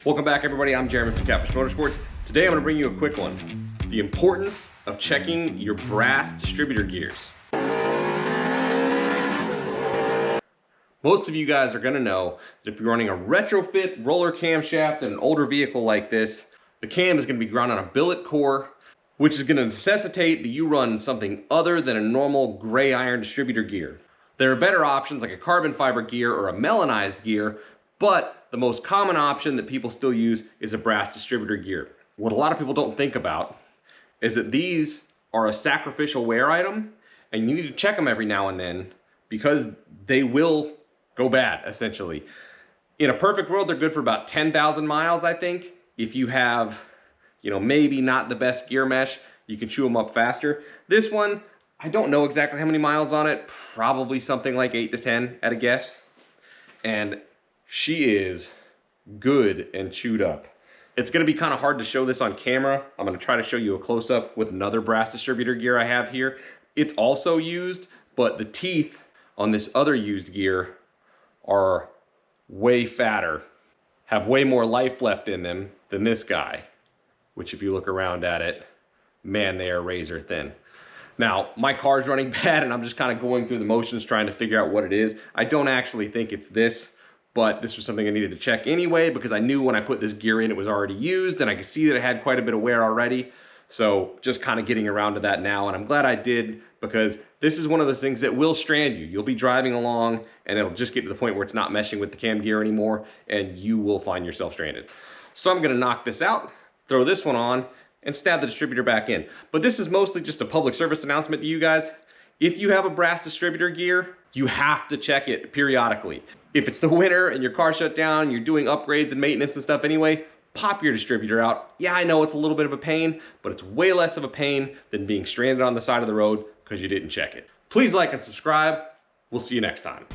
Welcome back, everybody. I'm Jeremy from Catfish Motorsports. Today I'm going to bring you a quick one. The importance of checking your brass distributor gears. Most of you guys are going to know that if you're running a retrofit roller camshaft in an older vehicle like this, the cam is going to be ground on a billet core, which is going to necessitate that you run something other than a normal gray iron distributor gear. There are better options like a carbon fiber gear or a melanized gear, but the most common option that people still use is a brass distributor gear. What a lot of people don't think about is that these are a sacrificial wear item, and you need to check them every now and then because they will go bad, essentially. In a perfect world, they're good for about 10,000 miles, I think. If you have, maybe not the best gear mesh, you can chew them up faster. This one, I don't know exactly how many miles on it, probably something like 8 to 10 at a guess. And she is good and chewed up. It's gonna be kind of hard to show this on camera. I'm gonna try to show you a close-up with another brass distributor gear I have here. It's also used, but the teeth on this other used gear are way fatter, have way more life left in them than this guy, which if you look around at it, man, they are razor thin. Now, my car's running bad and I'm just kind of going through the motions trying to figure out what it is. I don't actually think it's this, but this was something I needed to check anyway because I knew when I put this gear in it was already used and I could see that it had quite a bit of wear already. So just kind of getting around to that now, and I'm glad I did because this is one of those things that will strand you. You'll be driving along and it'll just get to the point where it's not meshing with the cam gear anymore and you will find yourself stranded. So I'm gonna knock this out, throw this one on, and stab the distributor back in. But this is mostly just a public service announcement to you guys. If you have a brass distributor gear, you have to check it periodically. If it's the winter and your car shut down, you're doing upgrades and maintenance and stuff anyway, pop your distributor out. Yeah, I know it's a little bit of a pain, but it's way less of a pain than being stranded on the side of the road because you didn't check it. Please like and subscribe. We'll see you next time.